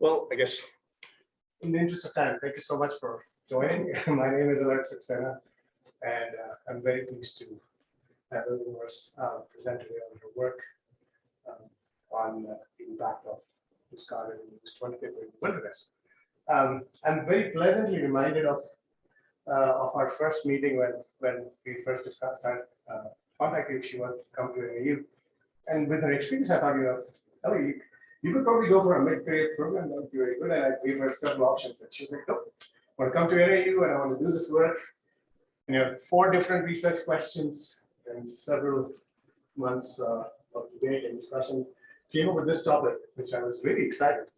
Well, I guess in the interest of time, thank you so much for joining. My name is Elli Morris, and I'm very pleased to have Elli Morris present today on her work on the impact of discarded and used toilet paper in the wilderness. I'm very pleasantly reminded of our first meeting when we first started contacting if she wanted to come to NAU. And with her experience, I thought, Elli, you could probably go for a mid-career program. That would be very good. And I gave her several options. And she was like, nope, I want to come to NAU and I want to do this work. And 4 different research questions and several months of debate and discussion came up with this topic, which I was really excited.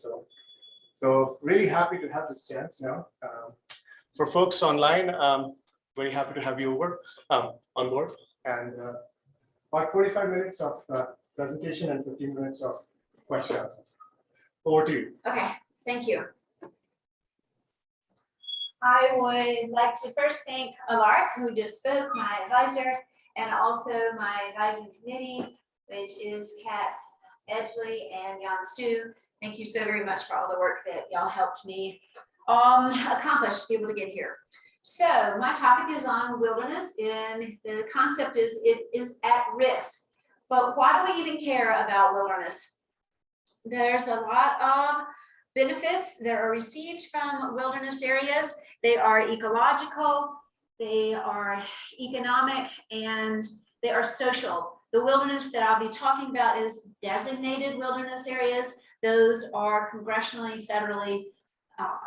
So really happy to have this chance now. For folks online, very happy to have you over on board. And about 45 minutes of presentation and 15 minutes of questions. Over to you. Okay, thank you. I would like to first thank Alaric, who just spoke, my advisor, and also my advising committee, which is KAP, Edgley, and Jan Stu. Thank you so very much for all the work that y'all helped me accomplish to be able to get here. So my topic is on wilderness, and the concept is it is at risk. But why do we even care about wilderness? There's a lot of benefits that are received from wilderness areas. They are ecological, they are economic, and they are social. The wilderness that I'll be talking about is designated wilderness areas. Those are congressionally, federally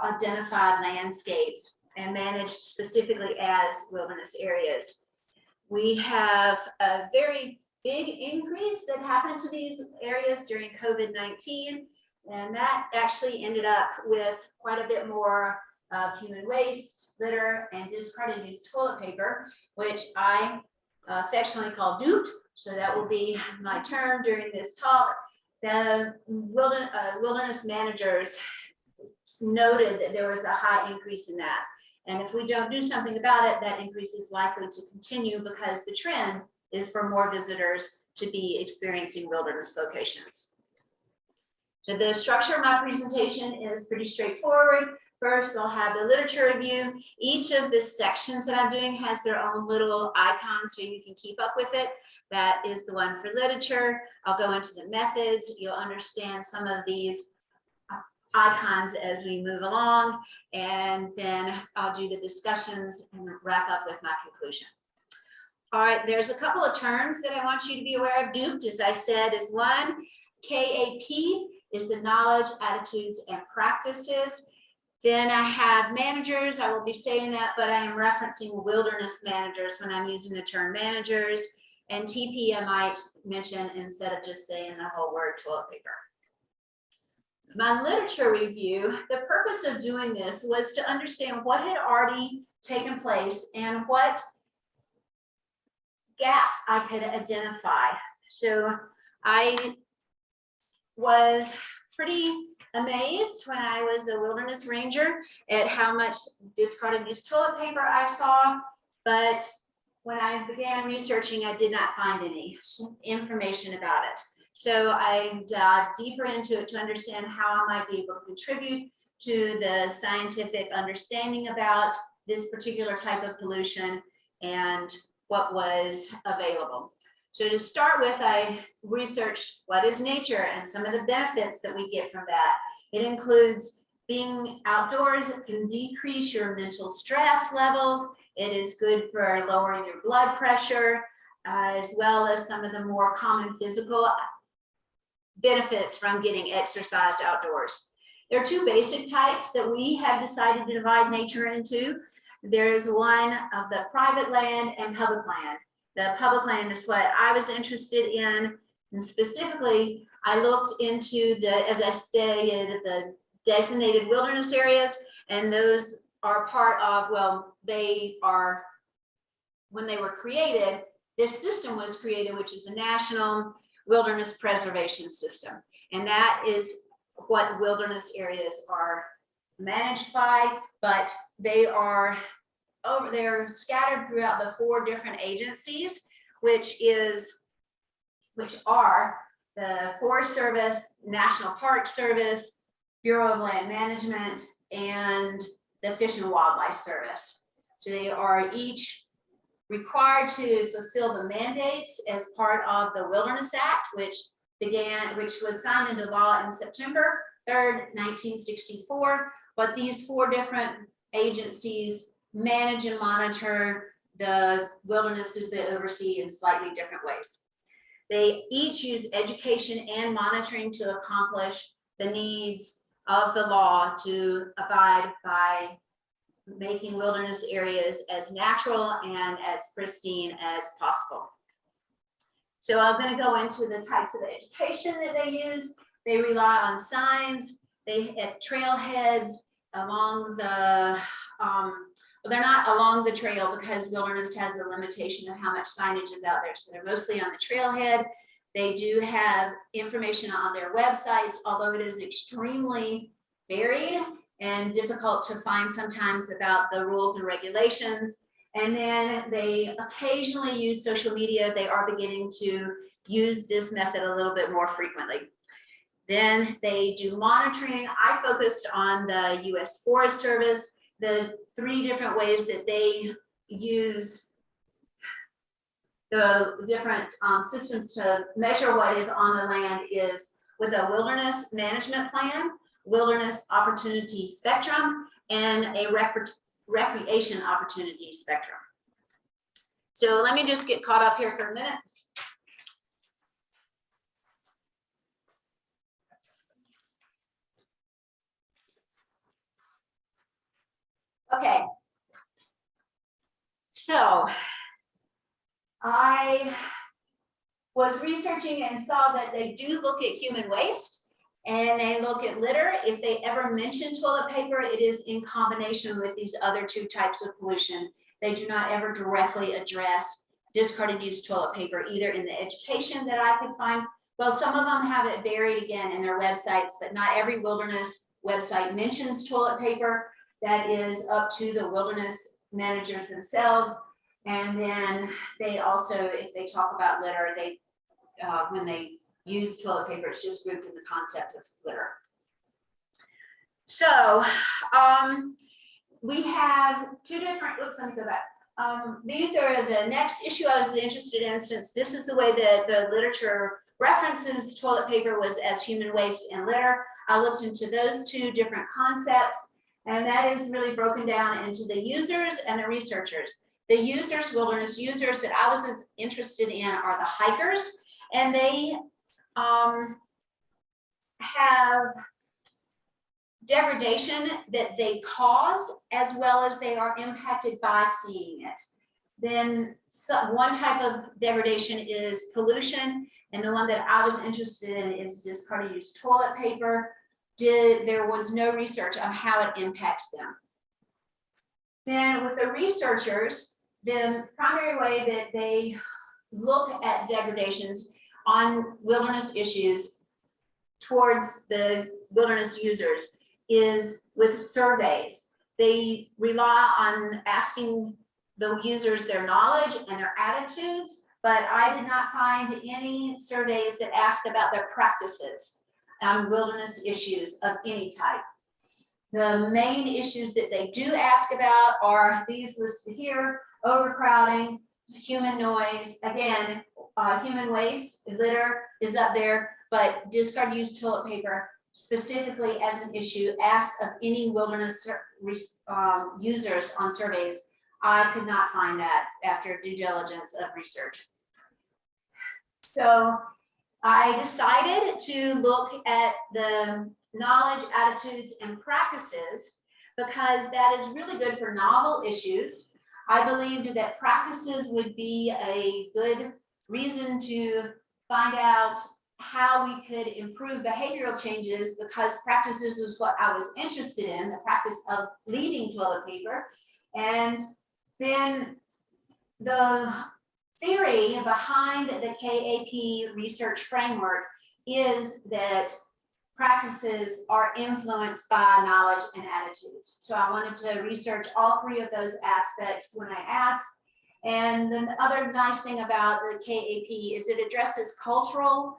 identified landscapes and managed specifically as wilderness areas. We have a very big increase that happened to these areas during COVID-19, and that actually ended up with quite a bit more of human waste, litter, and discarded used toilet paper, which I affectionately call duped. So that will be my term during this talk. The wilderness managers noted that there was a high increase in that. And if we don't do something about it, that increase is likely to continue because the trend is for more visitors to be experiencing wilderness locations. So the structure of my presentation is pretty straightforward. First, I'll have the literature review. Each of the sections that I'm doing has their own little icon so you can keep up with it. That is the one for literature. I'll go into the methods. You'll understand some of these icons as we move along, and then I'll do the discussions and wrap up with my conclusion. All right, there's a couple of terms that I want you to be aware of. Duped, as I said, is one. KAP is the knowledge, attitudes, and practices. Then I have managers. I will be saying that, but I am referencing wilderness managers when I'm using the term managers. And TP I might mention instead of just saying the whole word toilet paper. My literature review, the purpose of doing this was to understand what had already taken place and what gaps I could identify. So I was pretty amazed when I was a wilderness ranger at how much discarded used toilet paper I saw, but when I began researching, I did not find any information about it. So I dug deeper into it to understand how I might be able to contribute to the scientific understanding about this particular type of pollution and what was available. So to start with, I researched what is nature and some of the benefits that we get from that. It includes being outdoors. It can decrease your mental stress levels. It is good for lowering your blood pressure, as well as some of the more common physical benefits from getting exercise outdoors. There are 2 basic types that we have decided to divide nature into. There's one of the private land and public land. The public land is what I was interested in, and specifically, I looked into as I stated, the designated wilderness areas, and those are part of, well, they are, when they were created, this system was created, which is the National Wilderness Preservation System. And that is what wilderness areas are managed by, but they're scattered throughout the 4 different agencies, which are the Forest Service, National Park Service, Bureau of Land Management, and the Fish and Wildlife Service. So they are each required to fulfill the mandates as part of the Wilderness Act, which was signed into law in September 3rd, 1964. But these 4 different agencies manage and monitor the wildernesses they oversee in slightly different ways. They each use education and monitoring to accomplish the needs of the law to abide by making wilderness areas as natural and as pristine as possible. So I'm going to go into the types of education that they use. They rely on signs. They have trailheads along the, well, they're not along the trail because wilderness has a limitation of how much signage is out there. So they're mostly on the trailhead. They do have information on their websites, although it is extremely varied and difficult to find sometimes about the rules and regulations. And then they occasionally use social media. They are beginning to use this method a little bit more frequently. Then they do monitoring. I focused on the U.S. Forest Service. The 3 different ways that they use the different systems to measure what is on the land is with a wilderness management plan, wilderness opportunity spectrum, and a recreation opportunity spectrum. So let me just get caught up here for a minute. Okay. So I was researching and saw that they do look at human waste. And they look at litter. If they ever mention toilet paper, it is in combination with these other 2 types of pollution. They do not ever directly address discarded used toilet paper, either in the education that I could find. Well, some of them have it buried again in their websites, but not every wilderness website mentions toilet paper. That is up to the wilderness managers themselves. And then they also, if they talk about litter, they when they use toilet paper, it's just grouped in the concept of litter. So we have 2 different, let me go back. These are the next issue I was interested in, since this is the way that the literature references toilet paper was as human waste and litter. I looked into those 2 different concepts, and that is really broken down into the users and the researchers. The users, wilderness users that I was interested in are the hikers, and they have degradation that they cause as well as they are impacted by seeing it. Then one type of degradation is pollution, and the one that I was interested in is discarded used toilet paper. There was no research on how it impacts them. Then with the researchers, the primary way that they look at degradations on wilderness issues towards the wilderness users is with surveys. They rely on asking the users their knowledge and their attitudes, but I did not find any surveys that asked about their practices on wilderness issues of any type. The main issues that they do ask about are these listed here: overcrowding, human noise, again, human waste, litter is up there, but discard used toilet paper specifically as an issue asked of any wilderness users on surveys. I could not find that after due diligence of research. So I decided to look at the knowledge, attitudes, and practices because that is really good for novel issues. I believed that practices would be a good reason to find out how we could improve behavioral changes, because practices is what I was interested in, the practice of leaving toilet paper. And then the theory behind the KAP research framework is that practices are influenced by knowledge and attitudes. So I wanted to research all 3 of those aspects when I asked. And then the other nice thing about the KAP is it addresses cultural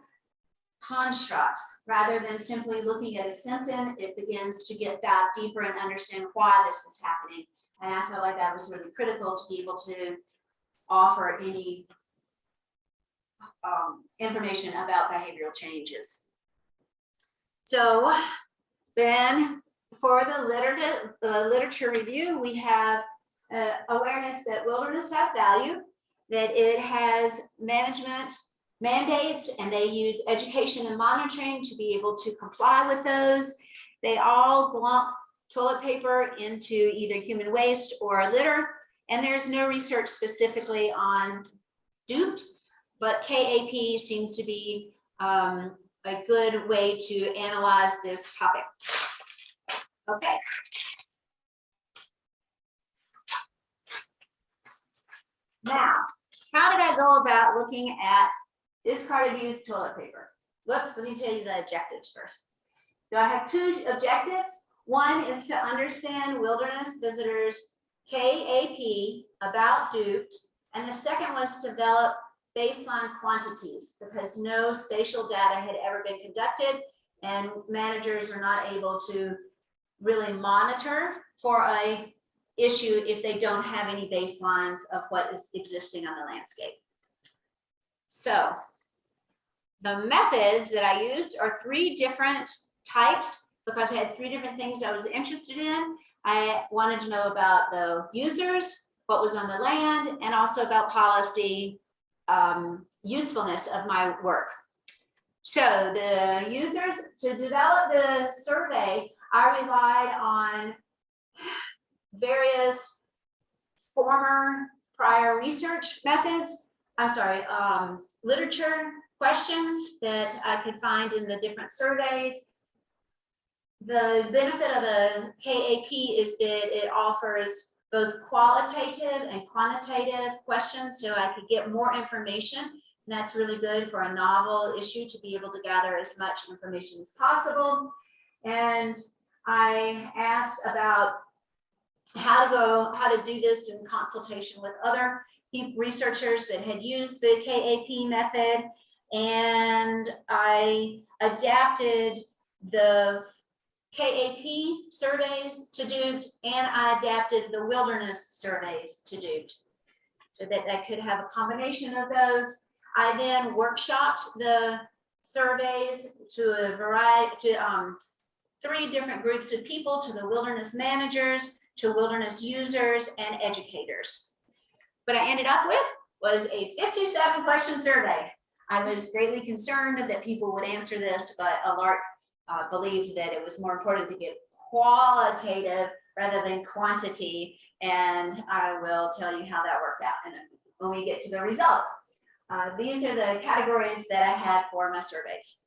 constructs. Rather than simply looking at a symptom, it begins to dive deeper and understand why this is happening. And I felt like that was really critical to be able to offer any information about behavioral changes. So then for the literature review, we have awareness that wilderness has value, that it has management mandates, and they use education and monitoring to be able to comply with those. They all lump toilet paper into either human waste or litter, and there's no research specifically on duped, but KAP seems to be a good way to analyze this topic. Okay. Now, how did I go about looking at discarded used toilet paper? Whoops, let me tell you the objectives first. So I have two objectives. One is to understand wilderness visitors KAP about duped, and the second was to develop baseline quantities because no spatial data had ever been conducted and managers are not able to really monitor for a issue if they don't have any baselines of what is existing on the landscape. So the methods that I used are 3 different types because I had 3 different things I was interested in. I wanted to know about the users, what was on the land, and also about policy usefulness of my work. So the users, to develop the survey, I relied on various former prior research methods, literature questions that I could find in the different surveys. The benefit of a KAP is that it offers both qualitative and quantitative questions, so I could get more information. And that's really good for a novel issue to be able to gather as much information as possible. And I asked about how to do this in consultation with other researchers that had used the KAP method. And I adapted the KAP surveys to duped, and I adapted the wilderness surveys to duped so that I could have a combination of those. I then workshopped the surveys to a variety, to 3 different groups of people, to the wilderness managers, to wilderness users, and educators. What I ended up with was a 57 question survey. I was greatly concerned that people would answer this, but Alart believed that it was more important to get qualitative rather than quantity, and I will tell you how that worked out and when we get to the results. These are the categories that I had for my surveys.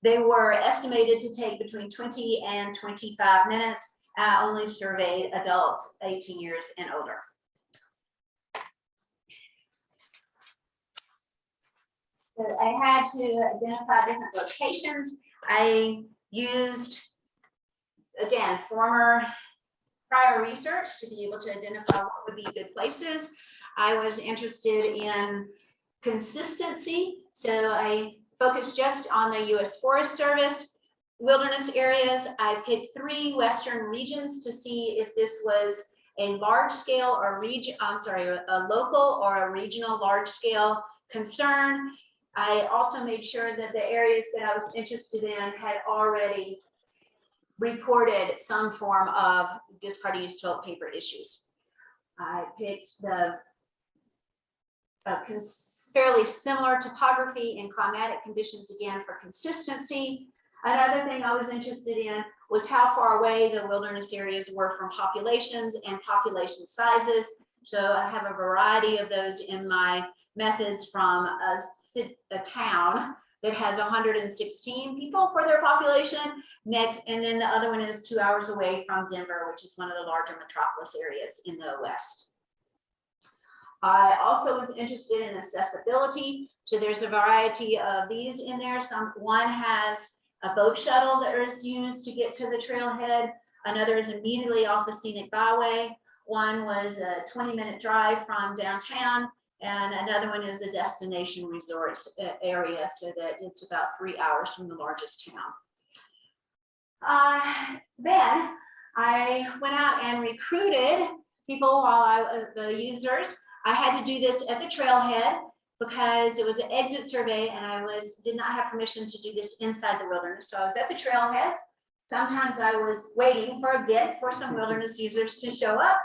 They were estimated to take between 20 and 25 minutes. I only surveyed adults 18 years and older. So I had to identify different locations. I used, again, former prior research to be able to identify what would be good places. I was interested in consistency, so I focused just on the U.S. Forest Service wilderness areas. I picked 3 Western regions to see if this was a large scale or a local or a regional large scale concern. I also made sure that the areas that I was interested in had already reported some form of discarded used toilet paper issues. I picked the fairly similar topography and climatic conditions again for consistency. Another thing I was interested in was how far away the wilderness areas were from populations and population sizes. So I have a variety of those in my methods, from a town that has 116 people for their population, and then the other one is 2 hours away from Denver, which is one of the larger metropolis areas in the West. I also was interested in accessibility. So there's a variety of these in there. One has a boat shuttle that is used to get to the trailhead. Another is immediately off the scenic byway. One was a 20-minute drive from downtown. and another one is a destination resort area, so that it's about 3 hours from the largest town. Then I went out and recruited people while the users. I had to do this at the trailhead because it was an exit survey and I did not have permission to do this inside the wilderness. So I was at the trailheads. Sometimes I was waiting for a bit for some wilderness users to show up.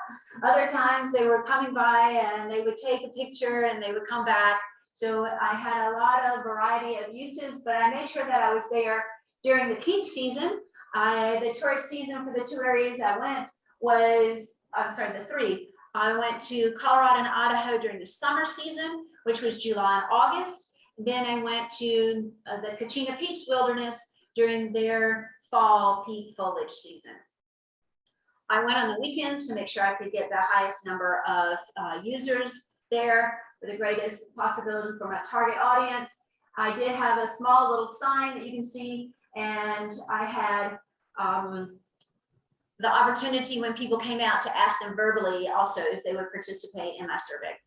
Other times they were coming by and they would take a picture and they would come back. So I had a lot of variety of uses, but I made sure that I was there during the peak season. The tourist season for the 2 areas I went was, I'm sorry, the 3. I went to Colorado and Idaho during the summer season, which was July and August. Then I went to the Kachina Peaks Wilderness during their fall peak foliage season. I went on the weekends to make sure I could get the highest number of users there for the greatest possibility for my target audience. I did have a small little sign that you can see, and I had the opportunity when people came out to ask them verbally also if they would participate in my survey.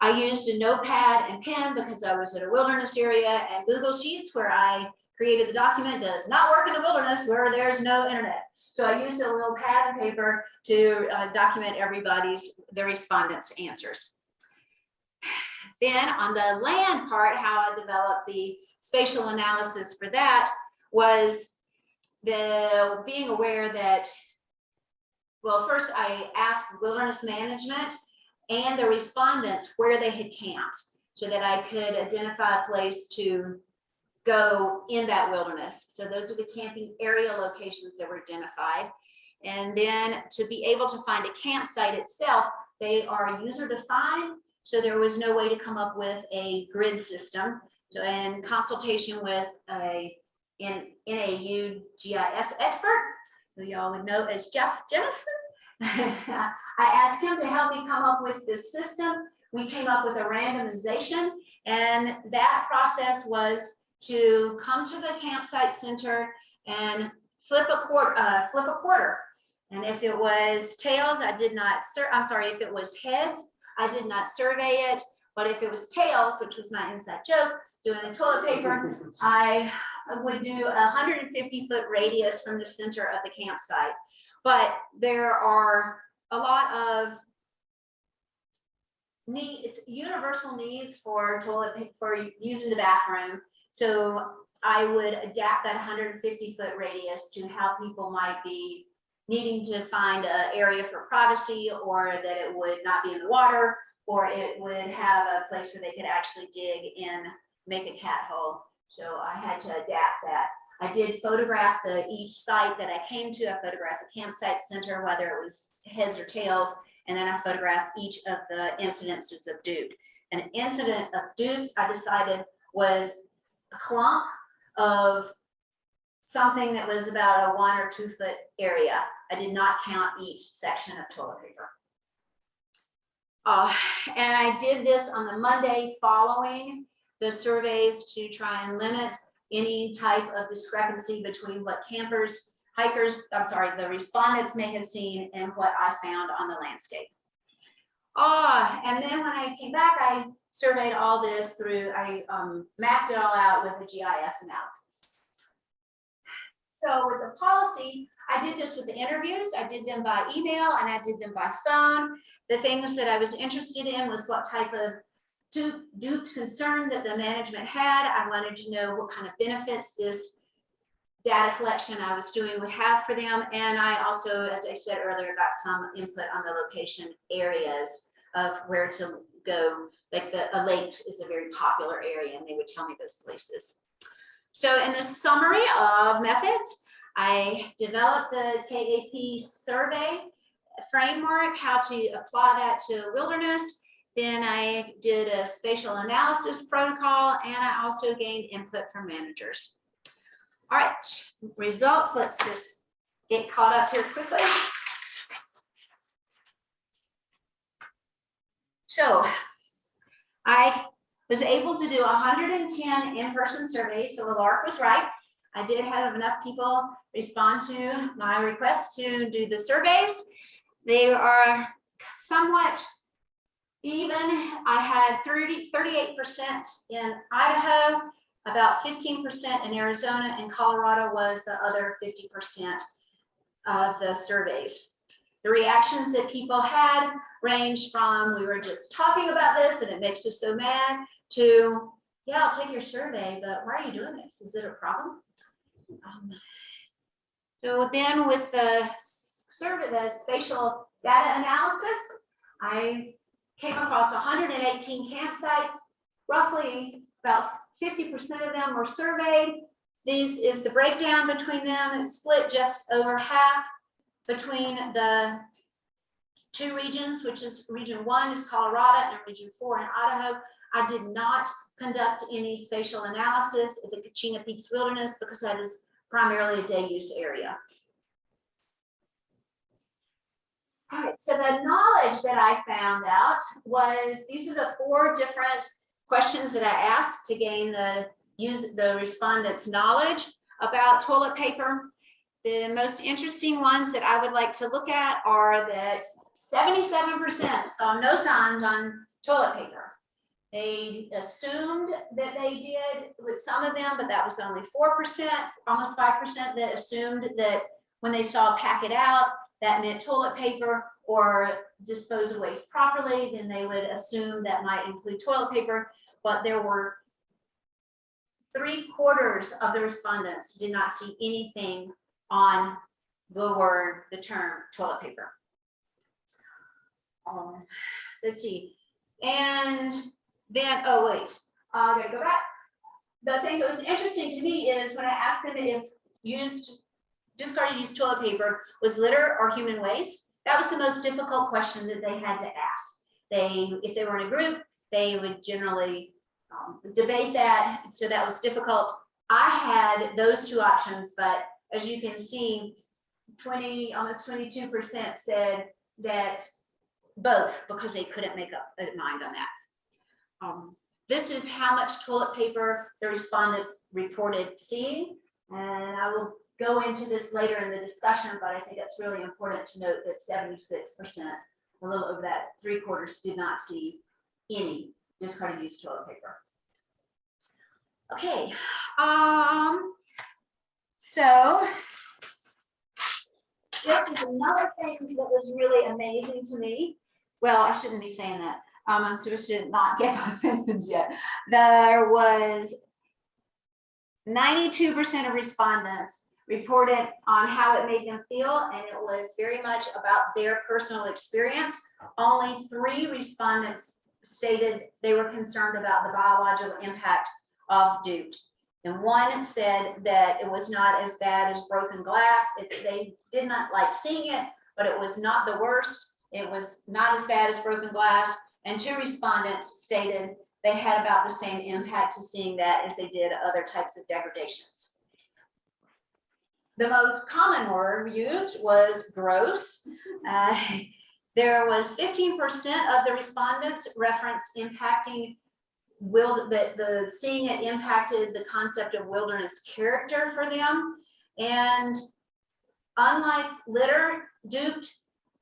I used a notepad and pen because I was at a wilderness area, and Google Sheets, where I created the document, does not work in the wilderness where there's no internet. So I used a little pad and paper to document the respondents' answers. Then on the land part, how I developed the spatial analysis for that was being aware that, well, first I asked wilderness management and the respondents where they had camped so that I could identify a place to go in that wilderness. So those are the camping area locations that were identified. And then to be able to find a campsite itself, they are user defined. So there was no way to come up with a grid system. So in consultation with an NAU GIS expert, who y'all would know as Jeff Jennison, I asked him to help me come up with this system. We came up with a randomization, and that process was to come to the campsite center and flip a quarter. And if it was tails, if it was heads, I did not survey it. But if it was tails, which was my inside joke, doing the toilet paper, I would do a 150-foot radius from the center of the campsite. But there are a lot of universal needs for using the bathroom. So I would adapt that 150-foot radius to how people might be needing to find an area for privacy, or that it would not be in the water, or it would have a place where they could actually dig in, make a cat hole. So I had to adapt that. I did photograph each site that I came to. I photographed the campsite center, whether it was heads or tails, and then I photographed each of the incidences of dupe. An incident of dupe, I decided, was a clump of something that was about a 1 or 2 foot area. I did not count each section of toilet paper. And I did this on the Monday following the surveys to try and limit any type of discrepancy between what the respondents may have seen and what I found on the landscape. And then when I came back, I surveyed all this through, I mapped it all out with a GIS analysis. So with the policy, I did this with the interviews. I did them by email and I did them by phone. The things that I was interested in was what type of dupe concern that the management had. I wanted to know what kind of benefits this data collection I was doing would have for them. And I also, as I said earlier, got some input on the location areas of where to go. Like a lake is a very popular area, and they would tell me those places. So in the summary of methods, I developed the KAP survey framework, how to apply that to wilderness. Then I did a spatial analysis protocol, and I also gained input from managers. All right, results. Let's just get caught up here quickly. So I was able to do 110 in-person surveys, so Lark was right. I did have enough people respond to my request to do the surveys. They are somewhat even. I had 38% in Idaho, about 15% in Arizona, and Colorado was the other 50% of the surveys. The reactions that people had ranged from, we were just talking about this and it makes us so mad, to, yeah, I'll take your survey, but why are you doing this? Is it a problem? So then with the survey, the spatial data analysis, I came across 118 campsites. Roughly about 50% of them were surveyed. This is the breakdown between them. It's split just over half between the two regions, which is region 1 is Colorado and region 4 in Idaho. I did not conduct any spatial analysis of the Kachina Peaks Wilderness because that is primarily a day use area. All right, so the knowledge that I found out was, these are the 4 different questions that I asked to gain the respondent's knowledge about toilet paper. The most interesting ones that I would like to look at are that 77% saw no signs on toilet paper. They assumed that they did with some of them, but that was only 4%, almost 5% that assumed that when they saw pack it out, that meant toilet paper or dispose of waste properly, then they would assume that might include toilet paper. But there were 3/4 of the respondents did not see anything on the term toilet paper. Let's see. And then, oh wait, I gotta go back. The thing that was interesting to me is when I asked them if discarded used toilet paper was litter or human waste, that was the most difficult question that they had to ask. If they were in a group, they would generally debate that, so that was difficult. I had those 2 options, but as you can see, almost 22% said that both, because they couldn't make up their mind on that. This is how much toilet paper the respondents reported seeing, and I will go into this later in the discussion, but I think it's really important to note that 76%, a little over that, 3/4 did not see any discarded used toilet paper. Okay, so this is another thing that was really amazing to me. Well, I shouldn't be saying that. I'm supposed to not get my opinions yet. There was 92% of respondents reported on how it made them feel, and it was very much about their personal experience. Only 3 respondents stated they were concerned about the biological impact of DUTE. And 1 said that it was not as bad as broken glass. They did not like seeing it, but it was not the worst. It was not as bad as broken glass. And 2 respondents stated they had about the same impact to seeing that as they did other types of degradations. The most common word used was gross. There was 15% of the respondents referenced impacting seeing it impacted the concept of wilderness character for them. And unlike litter, DUTE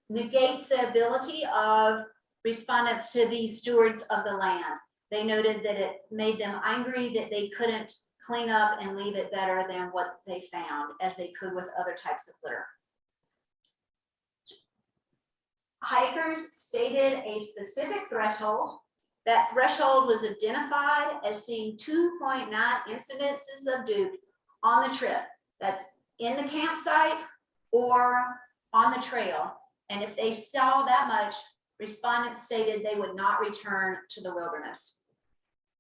negates the ability of respondents to be stewards of the land. They noted that it made them angry that they couldn't clean up and leave it better than what they found, as they could with other types of litter. Hikers stated a specific threshold. That threshold was identified as seeing 2.9 incidences of DUTE on the trip. That's in the campsite or on the trail. And if they saw that much, respondents stated they would not return to the wilderness.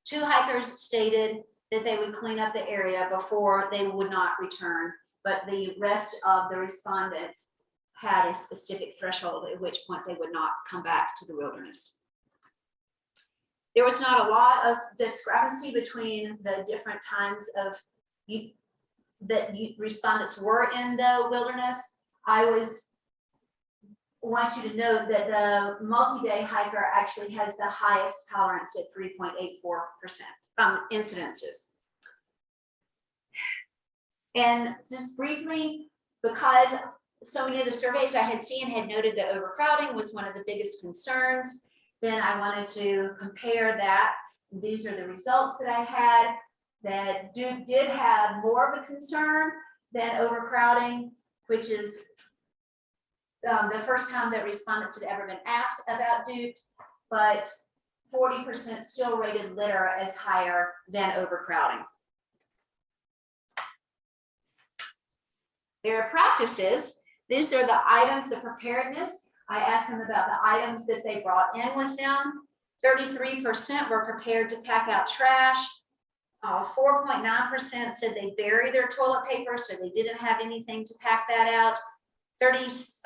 2 hikers stated that they would clean up the area before they would not return, but the rest of the respondents had a specific threshold at which point they would not come back to the wilderness. There was not a lot of discrepancy between the different times of respondents were in the wilderness. I want you to note that the multi-day hiker actually has the highest tolerance at 3.84% incidences. And just briefly, because so many of the surveys I had seen had noted that overcrowding was one of the biggest concerns, then I wanted to compare that. These are the results that I had. That Duke did have more of a concern than overcrowding, which is the first time that respondents had ever been asked about Duke, but 40% still rated litter as higher than overcrowding. Their practices, these are the items of preparedness. I asked them about the items that they brought in with them. 33% were prepared to pack out trash. 4.9% said they bury their toilet paper, so they didn't have anything to pack that out.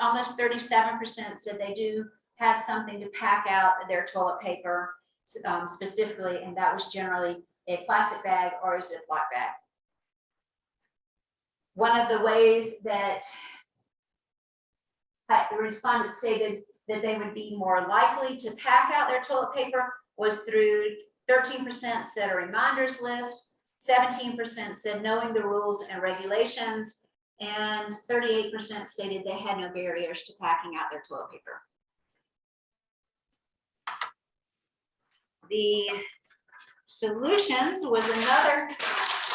Almost 37% said they do have something to pack out their toilet paper specifically, and that was generally a plastic bag or a Ziploc bag. One of the ways that the respondents stated that they would be more likely to pack out their toilet paper was through 13% said a reminders list, 17% said knowing the rules and regulations, and 38% stated they had no barriers to packing out their toilet paper. The solutions was another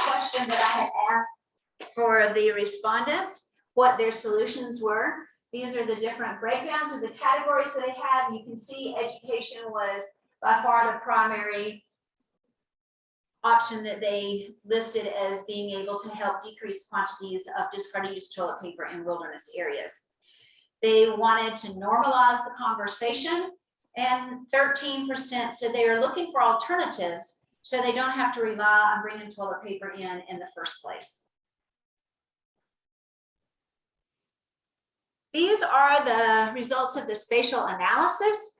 question that I had asked for the respondents, what their solutions were. These are the different breakdowns of the categories that they have. You can see education was by far the primary option that they listed as being able to help decrease quantities of discarded used toilet paper in wilderness areas. They wanted to normalize the conversation, and 13% said they are looking for alternatives so they don't have to rely on bringing toilet paper in the first place. These are the results of the spatial analysis.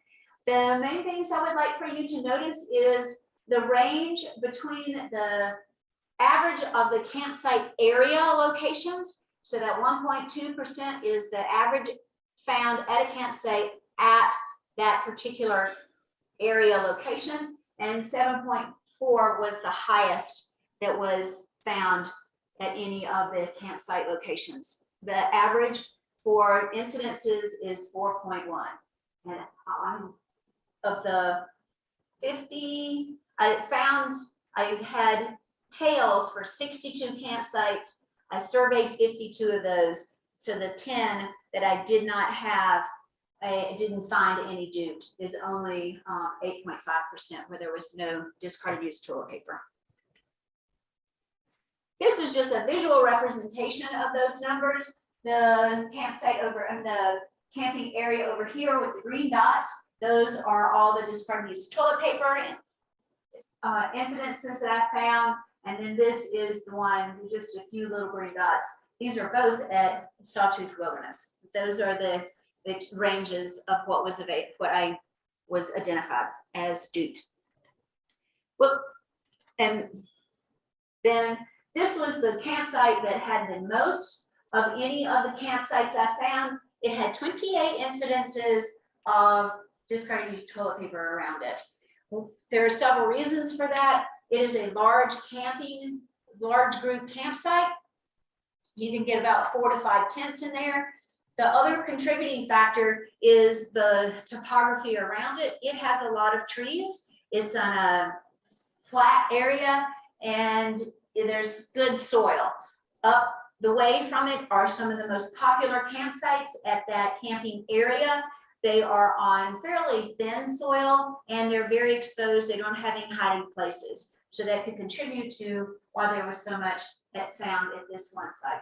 The main things I would like for you to notice is the range between the average of the campsite area locations. So that 1.2% is the average found at a campsite at that particular area location, and 7.4 was the highest that was found at any of the campsite locations. The average for incidences is 4.1. And of the 50, I had tails for 62 campsites. I surveyed 52 of those. So the 10 that I did not have, I didn't find any duped, is only 8.5%, where there was no discarded used toilet paper. This is just a visual representation of those numbers. The campsite over and the camping area over here with the green dots, those are all the discarded used toilet paper incidences that I found. And then this is the one with just a few little green dots. These are both at Sawtooth Wilderness. Those are the ranges of what I was identified as duped. Well, and then this was the campsite that had the most of any of the campsites I found. It had 28 incidences of discarded used toilet paper around it. There are several reasons for that. It is a large group campsite. You can get about 4 to 5 tents in there. The other contributing factor is the topography around it. It has a lot of trees. It's on a flat area and there's good soil. Up the way from it are some of the most popular campsites at that camping area. They are on fairly thin soil and they're very exposed. They don't have any hiding places. So that could contribute to why there was so much found at this one site.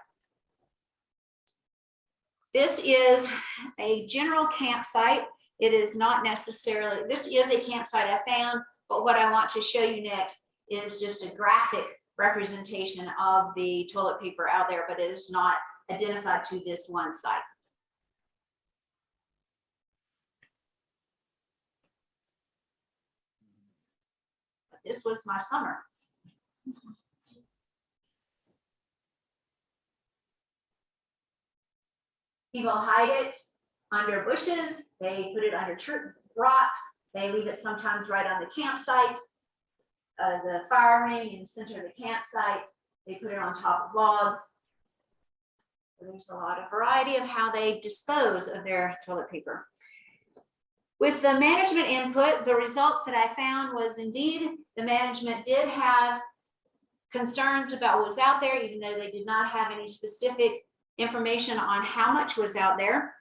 This is a general campsite. It is not necessarily, this is a campsite I found, but what I want to show you next is just a graphic representation of the toilet paper out there, but it is not identified to this one site. But this was my summer. People hide it under bushes. They put it under rocks. They leave it sometimes right on the campsite. The fire ring in the center of the campsite. They put it on top of logs. There's a lot of variety of how they dispose of their toilet paper. With the management input, the results that I found was indeed the management did have concerns about what was out there, even though they did not have any specific information on how much was out there.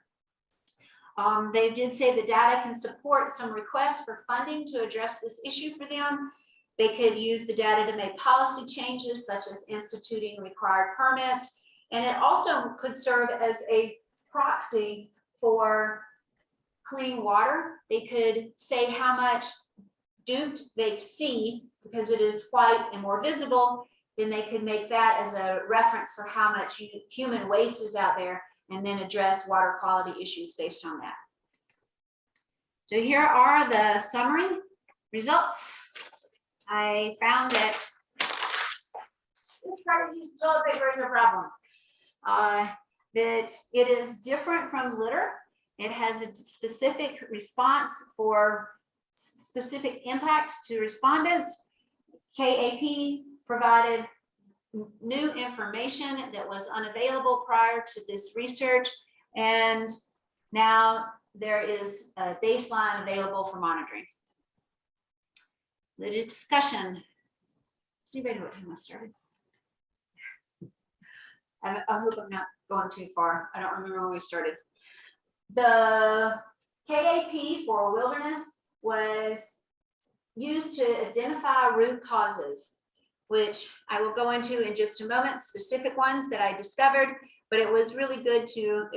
They did say the data can support some requests for funding to address this issue for them. They could use the data to make policy changes, such as instituting required permits. And it also could serve as a proxy for clean water. They could say how much duped they see, because it is white and more visible. Then they could make that as a reference for how much human waste is out there, and then address water quality issues based on that. So here are the summary results. I found that this part of use toilet paper is a problem. That it is different from litter. It has a specific response for specific impact to respondents. KAP provided new information that was unavailable prior to this research, and now there is a baseline available for monitoring. The discussion. Does anybody know what time I started? I hope I'm not going too far. I don't remember when we started. The KAP for wilderness was used to identify root causes, which I will go into in just a moment, specific ones that I discovered, but it was really good to,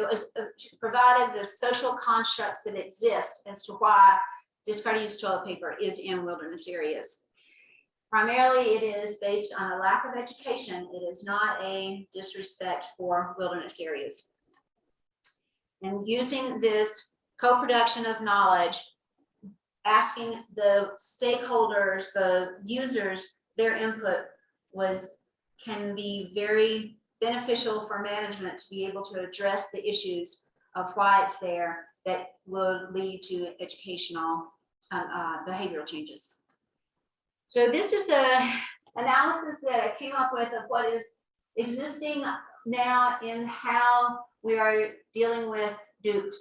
provided the social constructs that exist as to why discarded used toilet paper is in wilderness areas. Primarily, it is based on a lack of education. It is not a disrespect for wilderness areas. And using this co-production of knowledge, asking the stakeholders, the users, their input can be very beneficial for management to be able to address the issues of why it's there that will lead to educational behavioral changes. So this is the analysis that I came up with of what is existing now in how we are dealing with duped.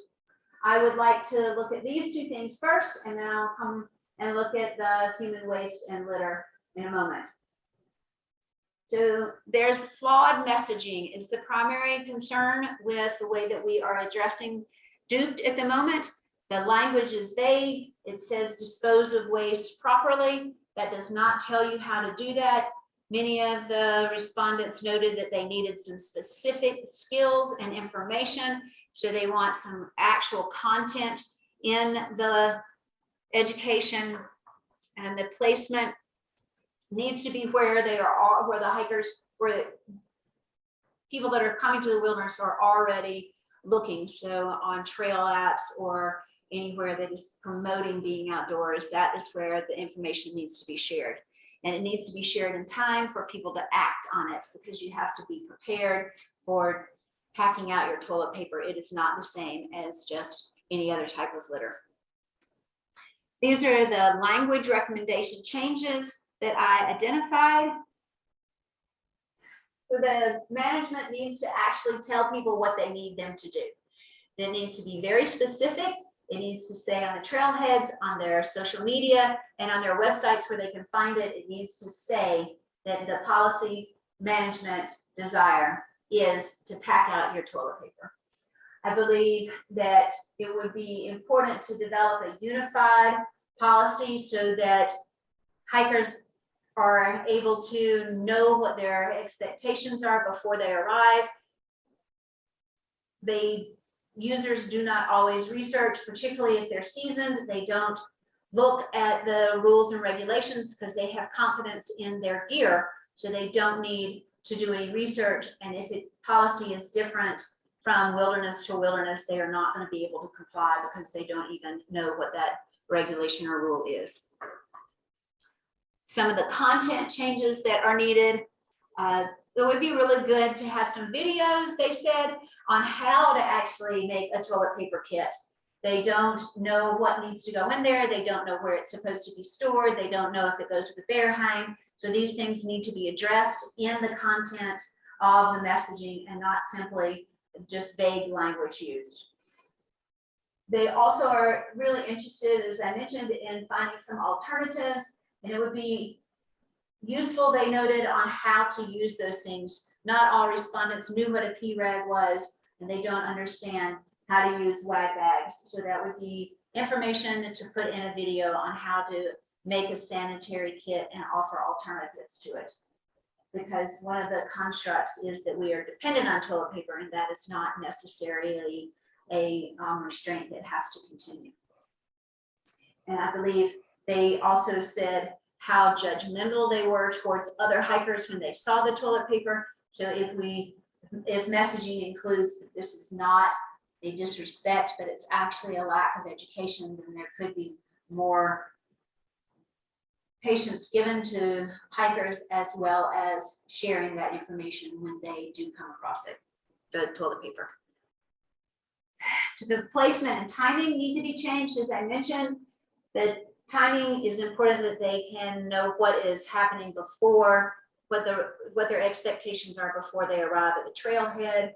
I would like to look at these two things first, and then I'll come and look at the human waste and litter in a moment. So there's flawed messaging is the primary concern with the way that we are addressing duped at the moment. The language is vague. It says dispose of waste properly. That does not tell you how to do that. Many of the respondents noted that they needed some specific skills and information. So they want some actual content in the education, and the placement needs to be where they are, where the hikers, where the people that are coming to the wilderness are already looking. So on trail apps or anywhere that is promoting being outdoors, that is where the information needs to be shared. And it needs to be shared in time for people to act on it, because you have to be prepared for packing out your toilet paper. It is not the same as just any other type of litter. These are the language recommendation changes that I identified. So the management needs to actually tell people what they need them to do. It needs to be very specific. It needs to say on the trailheads, on their social media, and on their websites where they can find it. It needs to say that the policy management desire is to pack out your toilet paper. I believe that it would be important to develop a unified policy so that hikers are able to know what their expectations are before they arrive. Users do not always research, particularly if they're seasoned. They don't look at the rules and regulations because they have confidence in their gear, so they don't need to do any research. And if policy is different from wilderness to wilderness, they are not going to be able to comply because they don't even know what that regulation or rule is. Some of the content changes that are needed, it would be really good to have some videos, they said, on how to actually make a toilet paper kit. They don't know what needs to go in there. They don't know where it's supposed to be stored. They don't know if it goes to the bear hang. So these things need to be addressed in the content of the messaging and not simply just vague language used. They also are really interested, as I mentioned, in finding some alternatives, and it would be useful, they noted, on how to use those things. Not all respondents knew what a PRAG was, and they don't understand how to use WAG bags. So that would be information to put in a video on how to make a sanitary kit and offer alternatives to it. Because one of the constructs is that we are dependent on toilet paper, and that is not necessarily a restraint that has to continue. And I believe they also said how judgmental they were towards other hikers when they saw the toilet paper. So if messaging includes that this is not a disrespect, but it's actually a lack of education, then there could be more patience given to hikers, as well as sharing that information when they do come across it, the toilet paper. So the placement and timing need to be changed, as I mentioned. The timing is important, that they can know what is happening before, what their expectations are before they arrive at the trailhead.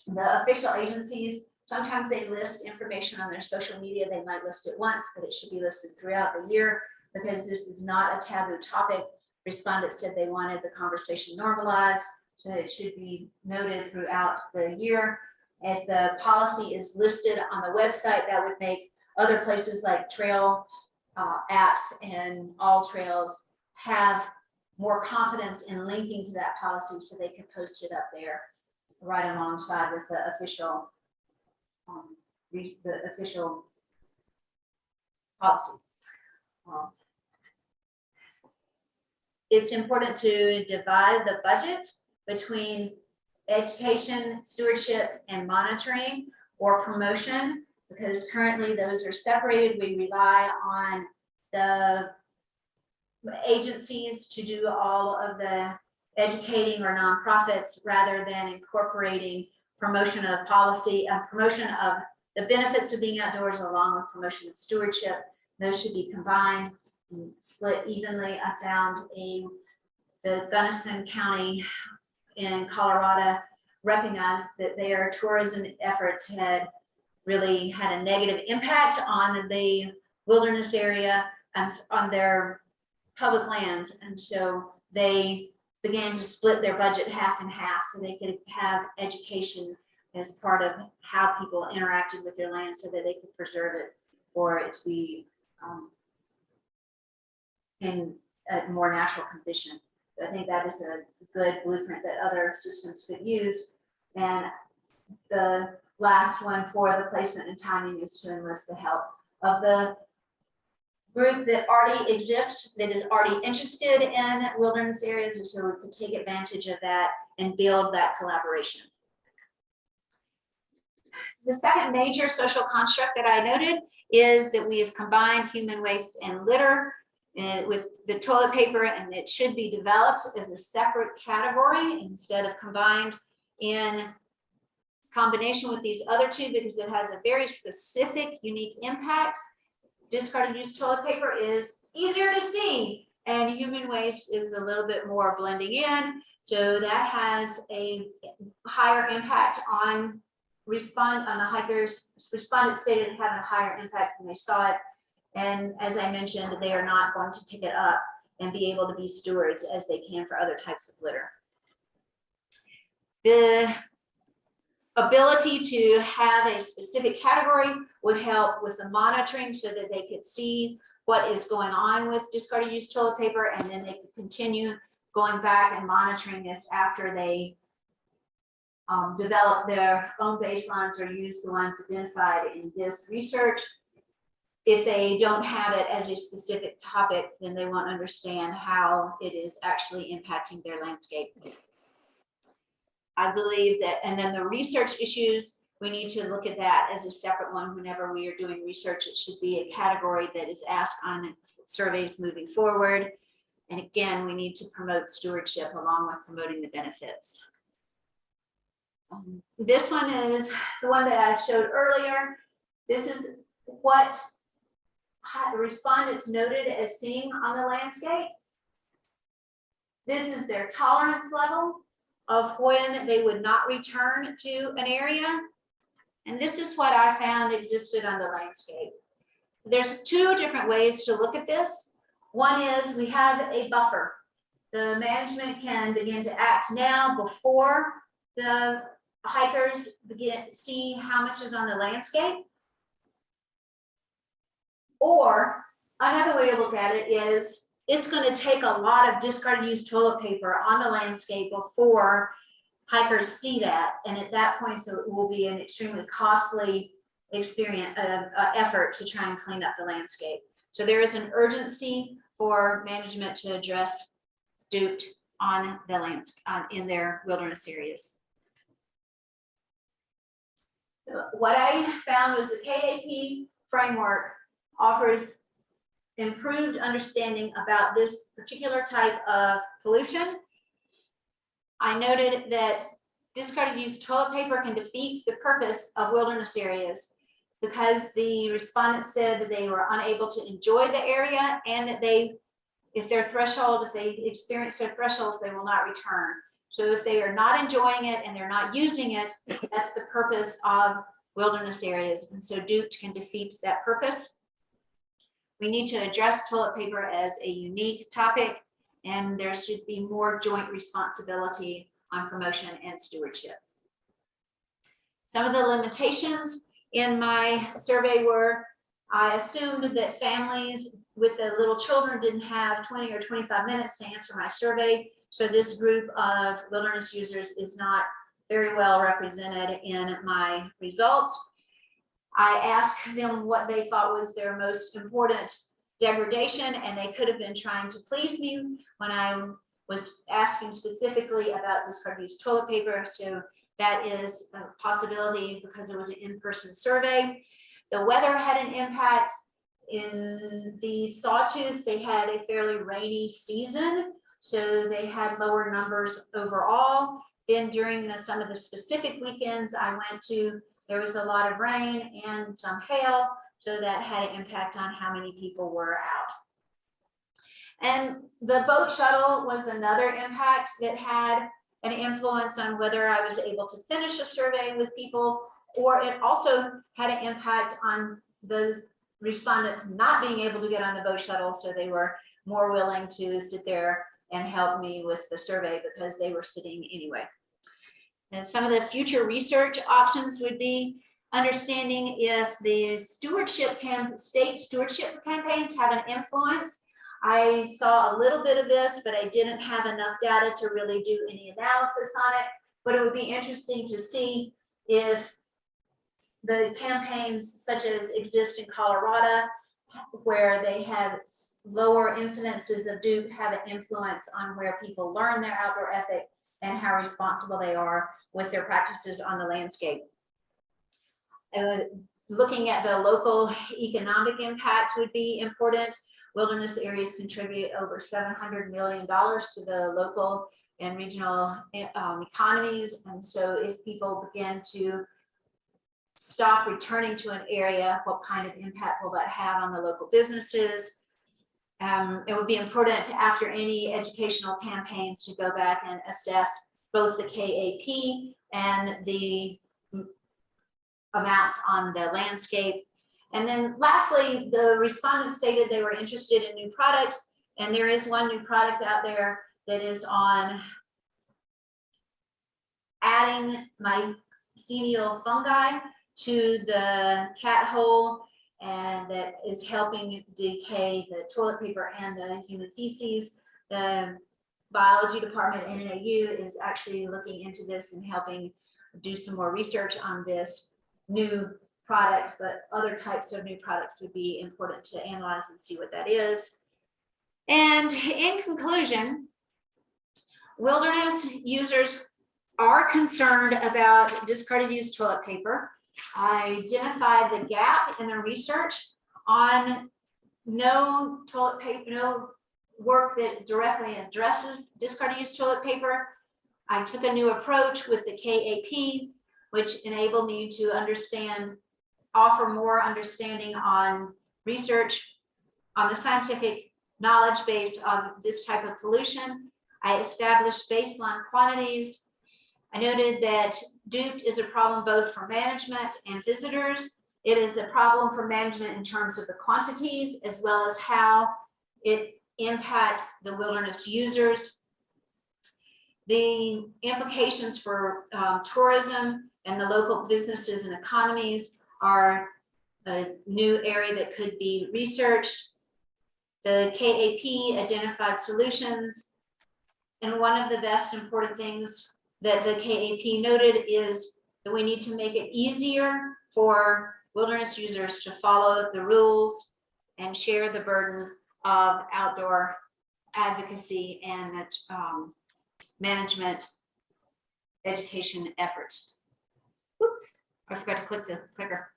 The official agencies, sometimes they list information on their social media. They might list it once, but it should be listed throughout the year, because this is not a taboo topic. Respondents said they wanted the conversation normalized, so it should be noted throughout the year. If the policy is listed on the website, that would make other places like trail apps and all trails have more confidence in linking to that policy, so they can post it up there right alongside with the official policy. It's important to divide the budget between education, stewardship, and monitoring or promotion, because currently those are separated. We rely on the agencies to do all of the educating, or nonprofits, rather than incorporating promotion of policy, promotion of the benefits of being outdoors, along with promotion of stewardship. Those should be combined and split evenly. I found the Gunnison County in Colorado recognized that their tourism efforts had really had a negative impact on the wilderness area and on their public lands. And so they began to split their budget half and half, so they could have education as part of how people interacted with their land, so that they could preserve it for it to be in a more natural condition. I think that is a good blueprint that other systems could use. And the last one for the placement and timing is to enlist the help of the group that already exists, that is already interested in wilderness areas, and so we could take advantage of that and build that collaboration. The second major social construct that I noted is that we have combined human waste and litter with the toilet paper, and it should be developed as a separate category instead of combined in combination with these other two, because it has a very specific, unique impact. Discarded used toilet paper is easier to see, and human waste is a little bit more blending in. So that has a higher impact on the hikers. Respondents stated having a higher impact when they saw it. And as I mentioned, they are not going to pick it up and be able to be stewards as they can for other types of litter. The ability to have a specific category would help with the monitoring, so that they could see what is going on with discarded used toilet paper, and then they could continue going back and monitoring this after they develop their own baselines or use the ones identified in this research. If they don't have it as a specific topic, then they won't understand how it is actually impacting their landscape. I believe that, and then the research issues, we need to look at that as a separate one. Whenever we are doing research, it should be a category that is asked on surveys moving forward. And again, we need to promote stewardship along with promoting the benefits. This one is the one that I showed earlier. This is what the respondents noted as seeing on the landscape. This is their tolerance level of when they would not return to an area. And this is what I found existed on the landscape. There's two different ways to look at this. One is we have a buffer. The management can begin to act now before the hikers see how much is on the landscape. Or another way to look at it is it's going to take a lot of discarded used toilet paper on the landscape before hikers see that. And at that point, so it will be an extremely costly effort to try and clean up the landscape. So there is an urgency for management to address DOOT on the landscape in their wilderness areas. What I found was the KAP framework offers improved understanding about this particular type of pollution. I noted that discarded used toilet paper can defeat the purpose of wilderness areas because the respondents said that they were unable to enjoy the area and that if they experience their thresholds, they will not return. So if they are not enjoying it and they're not using it, that's the purpose of wilderness areas. And so DOOT can defeat that purpose. We need to address toilet paper as a unique topic, and there should be more joint responsibility on promotion and stewardship. Some of the limitations in my survey were, I assumed that families with the little children didn't have 20 or 25 minutes to answer my survey. So this group of wilderness users is not very well represented in my results. I asked them what they thought was their most important degradation, and they could have been trying to please me when I was asking specifically about discarded used toilet paper. So that is a possibility because it was an in-person survey. The weather had an impact. In the Sawtooths, they had a fairly rainy season, so they had lower numbers overall. Then during some of the specific weekends I went to, there was a lot of rain and some hail, so that had an impact on how many people were out. And the boat shuttle was another impact that had an influence on whether I was able to finish a survey with people, or it also had an impact on those respondents not being able to get on the boat shuttle, so they were more willing to sit there and help me with the survey because they were sitting anyway. And some of the future research options would be understanding if the state stewardship campaigns have an influence. I saw a little bit of this, but I didn't have enough data to really do any analysis on it. But it would be interesting to see if the campaigns such as exist in Colorado, where they have lower incidences of DOOT, have an influence on where people learn their outdoor ethic and how responsible they are with their practices on the landscape. Looking at the local economic impact would be important. Wilderness areas contribute over $700 million to the local and regional economies. And so if people begin to stop returning to an area, what kind of impact will that have on the local businesses? It would be important after any educational campaigns to go back and assess both the KAP and the amounts on the landscape. And then lastly, the respondents stated they were interested in new products, and there is one new product out there that is on adding mycelial fungi to the cat hole, and that is helping decay the toilet paper and the human feces. The biology department in NAU is actually looking into this and helping do some more research on this new product, but other types of new products would be important to analyze and see what that is. And in conclusion, wilderness users are concerned about discarded used toilet paper. I identified the gap in the research on no toilet paper, no work that directly addresses discarded used toilet paper. I took a new approach with the KAP, which enabled me to offer more understanding on research on the scientific knowledge base of this type of pollution. I established baseline quantities. I noted that DUPT is a problem both for management and visitors. It is a problem for management in terms of the quantities as well as how it impacts the wilderness users. The implications for tourism and the local businesses and economies are a new area that could be researched. The KAP identified solutions. And one of the best important things that the KAP noted is that we need to make it easier for wilderness users to follow the rules and share the burden of outdoor advocacy and management education efforts. Oops, I forgot to click the clicker.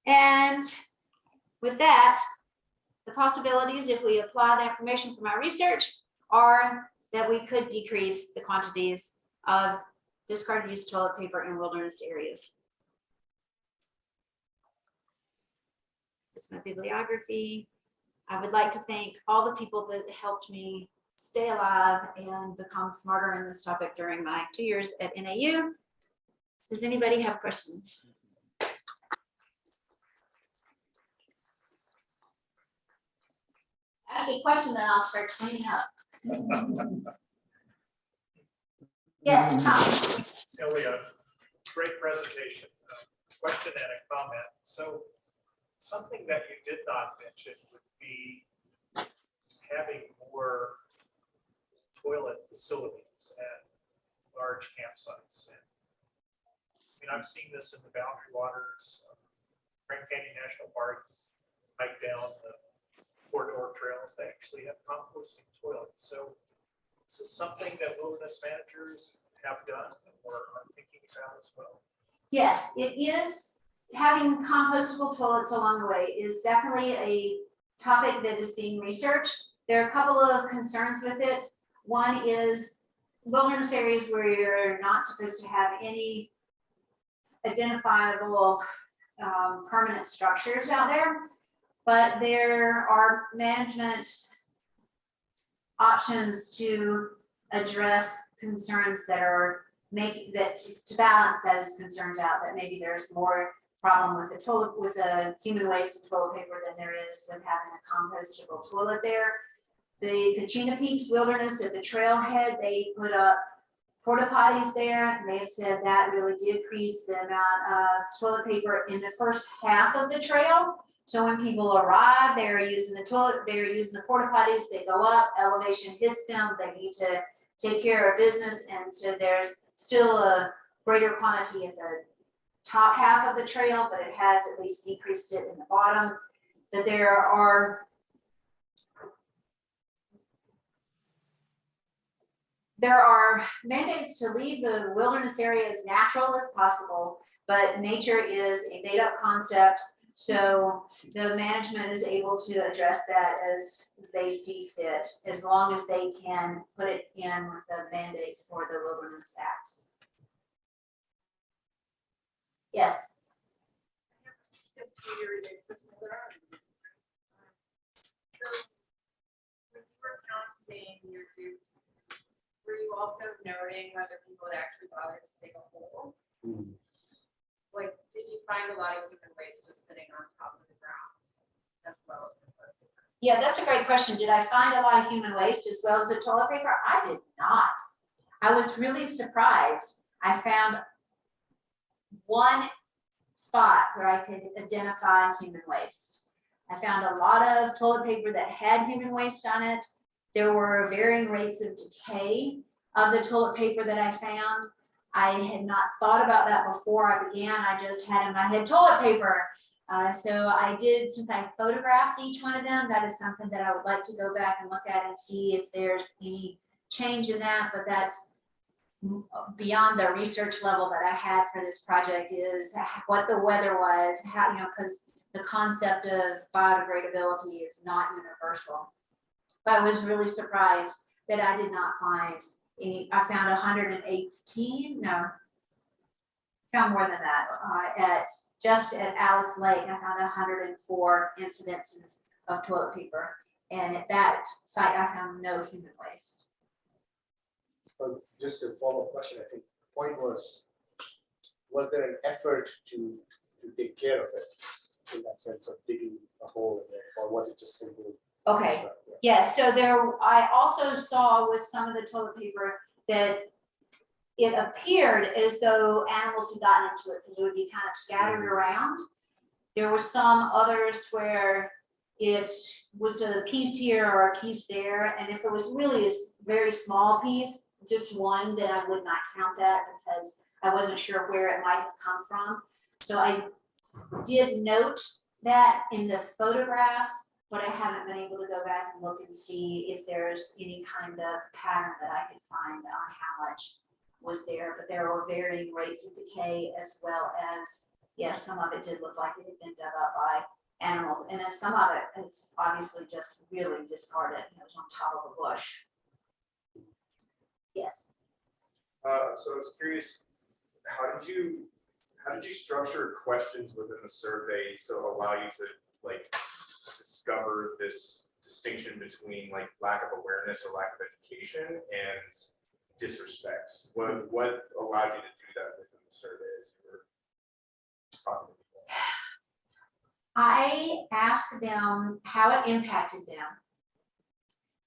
And with that, the possibilities, if we apply the information from our research, are that we could decrease the quantities of discarded used toilet paper in wilderness areas. This is my bibliography. I would like to thank all the people that helped me stay alive and become smarter in this topic during my 2 years at NAU. Does anybody have questions? Ask me a question, then I'll start cleaning up. Yes, Tom. Elli, great presentation. Question and a comment. So something that you did not mention would be having more toilet facilities at large campsites. And, I mean, I've seen this in the Boundary Waters, Grand Canyon National Park, hike down the corridor trails. They actually have composting toilets. So this is something that wilderness managers have done or are thinking about as well. Yes, it is. Having compostable toilets along the way is definitely a topic that is being researched. There are a couple of concerns with it. One is wilderness areas where you're not supposed to have any identifiable permanent structures out there, but there are management options to address concerns that are to balance those concerns out, that maybe there's more problem with a human waste of toilet paper than there is with having a compostable toilet there. The Kachina Peaks Wilderness at the trailhead, they put up porta potties there, and they have said that really decreased the amount of toilet paper in the first half of the trail. So when people arrive, they're using the porta potties, they go up, elevation hits them, they need to take care of business, and so there's still a greater quantity at the top half of the trail, but it has at least decreased it in the bottom. But there are mandates to leave the wilderness area as natural as possible, but nature is a made-up concept, so the management is able to address that as they see fit, as long as they can put it in with the mandates for the Wilderness Act. Yes. So when you were counting your dupes, were you also noting whether people had actually bothered to take a hole? Like, did you find a lot of human waste just sitting on top of the ground as well as the toilet paper? Yeah, that's a great question. Did I find a lot of human waste as well as the toilet paper? I did not. I was really surprised. I found one spot where I could identify human waste. I found a lot of toilet paper that had human waste on it. There were varying rates of decay of the toilet paper that I found. I had not thought about that before I began. I just had in my head toilet paper. So I did, since I photographed each one of them, that is something that I would like to go back and look at and see if there's any change in that, but that's beyond the research level that I had for this project, is what the weather was, how, because the concept of biodegradability is not universal. But I was really surprised that I did not find any. I found 118, found more than that. Just at Alice Lake, I found 104 incidences of toilet paper. And at that site, I found no human waste. Just a follow-up question, I think the point was there an effort to take care of it in that sense of digging a hole in it, or was it just simple? Okay, yes, so I also saw with some of the toilet paper that it appeared as though animals had gotten into it because it would be kind of scattered around. There were some others where it was a piece here or a piece there, and if it was really a very small piece, just one, then I would not count that because I wasn't sure where it might have come from. So I did note that in the photographs, but I haven't been able to go back and look and see if there's any kind of pattern that I could find on how much was there. But there were varying rates of decay, as well as, yes, some of it did look like it had been dug up by animals. And then some of it is obviously just really discarded. It was on top of a bush. Yes. So I was curious, how did you structure questions within the survey to allow you to like discover this distinction between like lack of awareness or lack of education and disrespect? What allowed you to do that within the survey as you were talking to people? I asked them how it impacted them.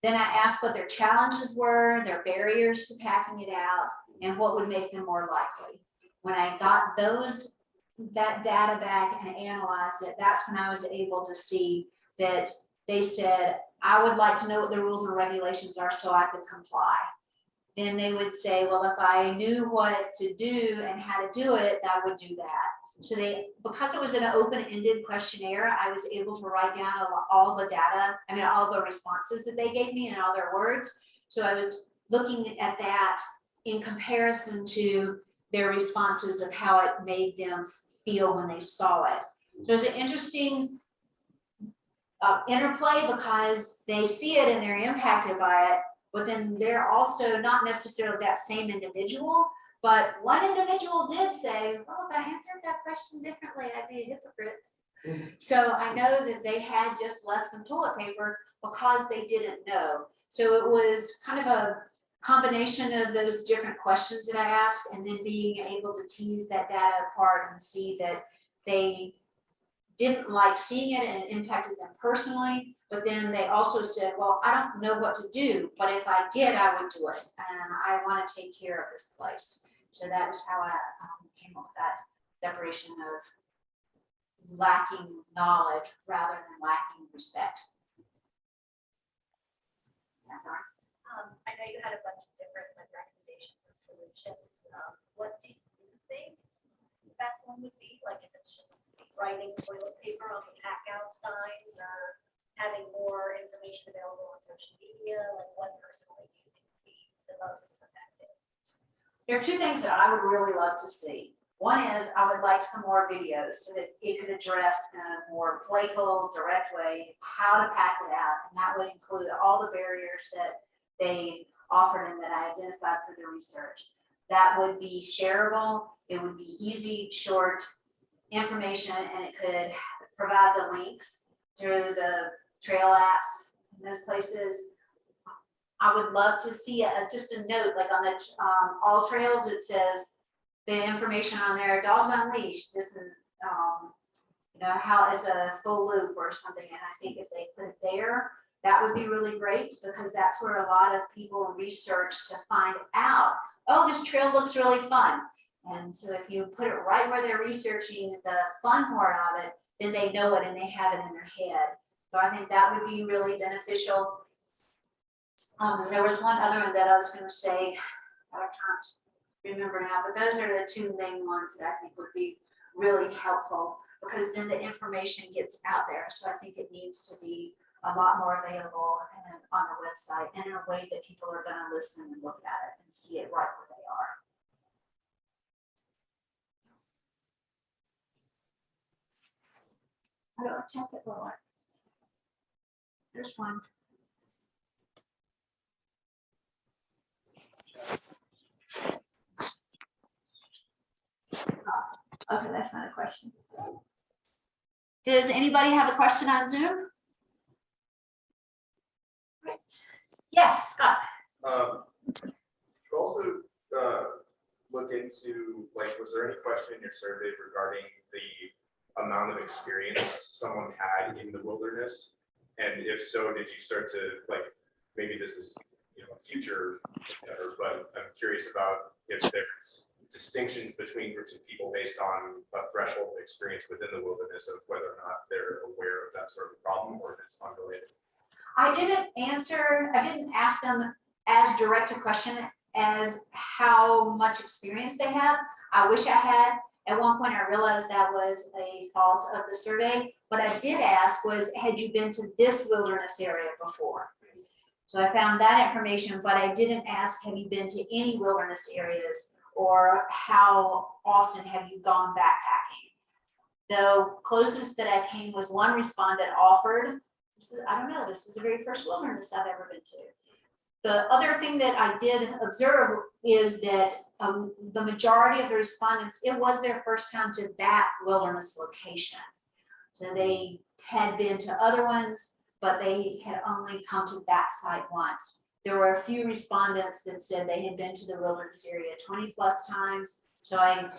Then I asked what their challenges were, their barriers to packing it out, and what would make them more likely. When I got that data back and analyzed it, that's when I was able to see that they said, I would like to know what the rules and regulations are so I could comply. Then they would say, well, if I knew what to do and how to do it, I would do that. So because it was an open-ended questionnaire, I was able to write down all the data, all the responses that they gave me and all their words. So I was looking at that in comparison to their responses of how it made them feel when they saw it. So it's an interesting interplay because they see it and they're impacted by it, but then they're also not necessarily that same individual. But one individual did say, well, if I answered that question differently, I'd be a hypocrite. So I know that they had just left some toilet paper because they didn't know. So it was kind of a combination of those different questions that I asked, and then being able to tease that data apart and see that they didn't like seeing it and it impacted them personally. But then they also said, well, I don't know what to do, but if I did, I would do it. And I want to take care of this place. So that is how I came up with that separation of lacking knowledge rather than lacking respect. I know you had a bunch of different recommendations and solutions. What do you think the best one would be? Like if it's just writing toilet paper on the pack out signs or having more information available on social media, like what personally do you think would be the most effective? There are two things that I would really love to see. One is I would like some more videos so that it could address in a more playful, direct way how to pack it out. And that would include all the barriers that they offered and that I identified through the research. That would be shareable. It would be easy, short information, and it could provide the links through the trail apps in those places. I would love to see just a note, like on the all trails, it says the information on there, dogs on leash, this is, how it's a full loop or something. And I think if they put it there, that would be really great because that's where a lot of people research to find out, oh, this trail looks really fun. And so if you put it right where they're researching the fun part of it, then they know it and they have it in their head. So I think that would be really beneficial. There was one other one that I was going to say, I can't remember now, but those are the two main ones that I think would be really helpful because then the information gets out there. So I think it needs to be a lot more available and on the website and in a way that people are going to listen and look at it and see it right where they are. How do I check it, Lord? There's one. Okay, that's not a question. Does anybody have a question on Zoom? Right. Yes, Scott. You look into, like, was there any question in your survey regarding the amount of experience someone had in the wilderness? And if so, did you start to, like, maybe this is, you know, a future endeavor, but I'm curious about if there's distinctions between groups of people based on a threshold of experience within the wilderness of whether or not they're aware of that sort of problem or if it's unrelated. I didn't ask them as direct a question as how much experience they have. I wish I had. At one point, I realized that was a fault of the survey. What I did ask was, had you been to this wilderness area before? So I found that information, but I didn't ask, have you been to any wilderness areas, or how often have you gone backpacking? The closest that I came was one respondent offered, this is, I don't know, this is the very first wilderness I've ever been to. The other thing that I did observe is that the majority of the respondents, it was their first time to that wilderness location. So they had been to other ones, but they had only come to that site once. There were a few respondents that said they had been to the wilderness area 20+ times. So I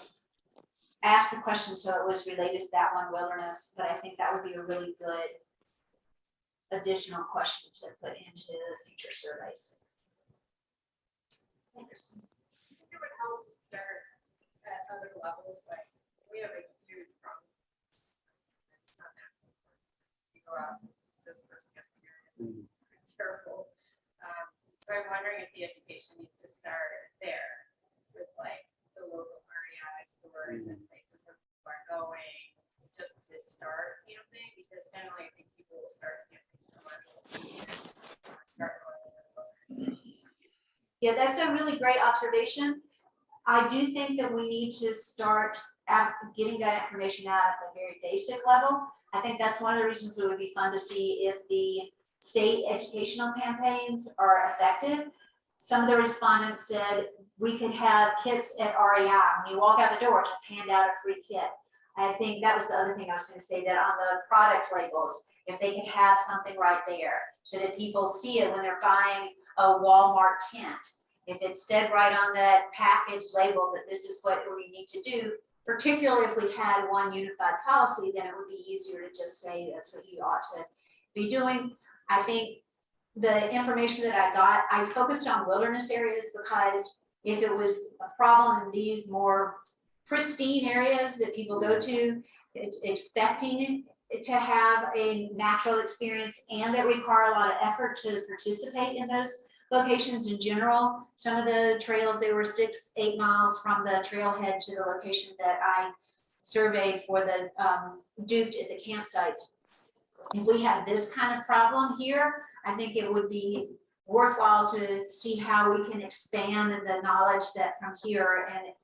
asked the question so it was related to that one wilderness, but I think that would be a really good additional question to put into future surveys. Thanks. I think it would help to start at other levels, like we have a huge problem. It's not natural. You go out to first camping areas, it's terrible. So I'm wondering if the education needs to start there with like the local REI stores and places where people are going just to start camping, because generally I think people will start camping somewhere else. Yeah, that's a really great observation. I do think that we need to start getting that information out at the very basic level. I think that's one of the reasons it would be fun to see if the state educational campaigns are effective. Some of the respondents said we could have kits at REI. When you walk out the door, just hand out a free kit. I think that was the other thing I was going to say, that on the product labels, if they could have something right there so that people see it when they're buying a Walmart tent. If it's said right on that package label that this is what we need to do, particularly if we had one unified policy, then it would be easier to just say that's what you ought to be doing. I think the information that I got, I focused on wilderness areas because if it was a problem in these more pristine areas that people go to, expecting to have a natural experience and that require a lot of effort to participate in those locations in general. Some of the trails, they were 6-8 miles from the trailhead to the location that I surveyed for the duped at the campsites. If we have this kind of problem here, I think it would be worthwhile to see how we can expand the knowledge set from here and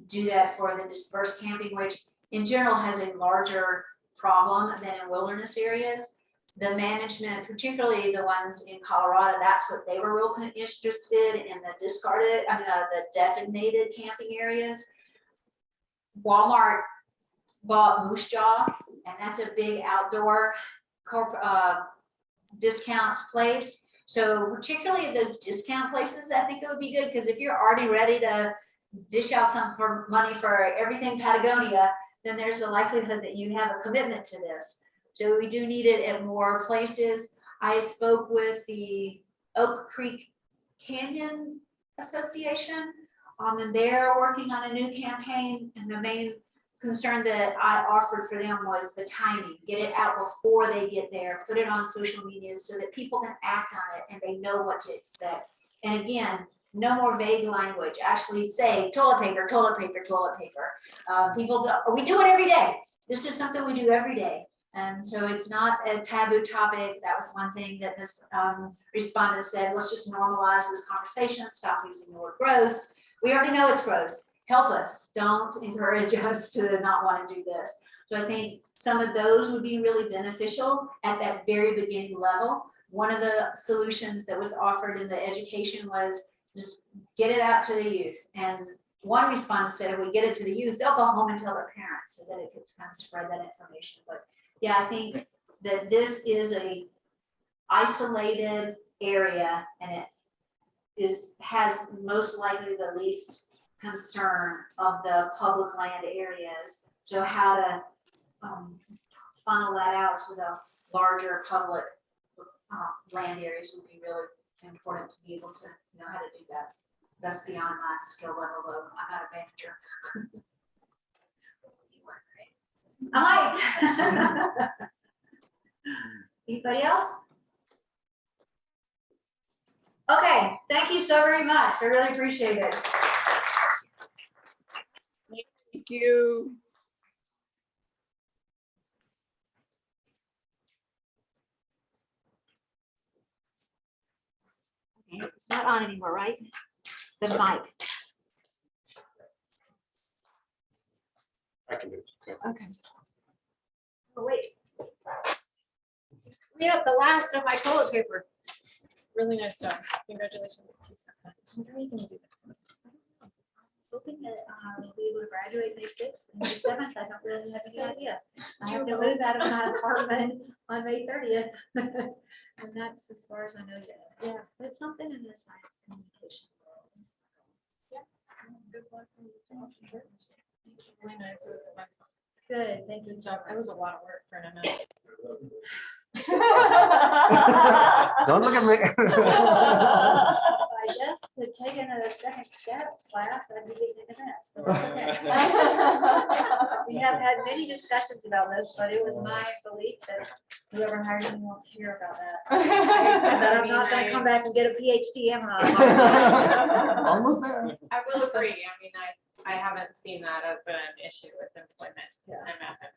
do that for the dispersed camping, which in general has a larger problem than in wilderness areas. The management, particularly the ones in Colorado, that's what they were real interested in, the discarded, the designated camping areas. Walmart bought Moose Jaw, and that's a big outdoor discount place. So particularly at those discount places, I think it would be good, because if you're already ready to dish out some money for everything Patagonia, then there's a likelihood that you have a commitment to this. So we do need it at more places. I spoke with the Oak Creek Canyon Association, and they're working on a new campaign, and the main concern that I offered for them was the timing. Get it out before they get there, put it on social media so that people can act on it and they know what to expect. And again, no more vague language. Actually say toilet paper, toilet paper, toilet paper. We do it every day. This is something we do every day. And so it's not a taboo topic. That was one thing that this respondent said, let's just normalize this conversation, stop using the word gross. We already know it's gross. Help us, don't encourage us to not want to do this. So I think some of those would be really beneficial at that very beginning level. One of the solutions that was offered in the education was just get it out to the youth. And one respondent said, if we get it to the youth, they'll go home and tell their parents so that it gets kind of spread that information. But yeah, I think that this is a isolated area, and it has most likely the least concern of the public land areas. So how to funnel that out to the larger public land areas would be really important to be able to know how to do that. That's beyond my skill level, though. I'm not a manager. I might. Anybody else? Okay, thank you so very much. I really appreciate it. Thank you. Okay, it's not on anymore, right? The mic. I can do it. Okay. Oh, wait. Read up the last of my toilet paper. Really nice job. Congratulations. When are you gonna do this? Hoping that we'll be able to graduate May 6th and May 7th. I don't really have any idea. I have to move out of my apartment on May 30th. And that's as far as I know yet. Yeah, but something in the science communication world. Good luck. Really nice. It was fun. Good, thank you. Good job. That was a lot of work for an amount. Don't look at me. I just had taken a second steps class, I'd be getting into that, so it's okay. We have had many discussions about this, but it was my belief that whoever hired me won't hear about that. And that I'm not gonna come back and get a PhD, am I? Almost there. I will agree. I mean, I haven't seen that as an issue with employment. Yeah. I'm at that.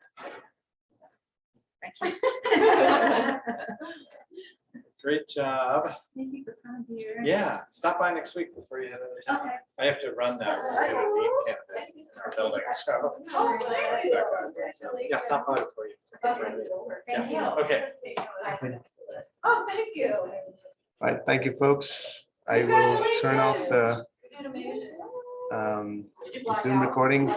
Thank you. Great job. Thank you for coming here. Yeah, stop by next week before you head out of town. Okay. I have to run that. We're gonna need candidate in our building, so. Yeah, stop by before you. Thank you. Okay. Oh, thank you. All right, thank you, folks. I will turn off the Zoom recording.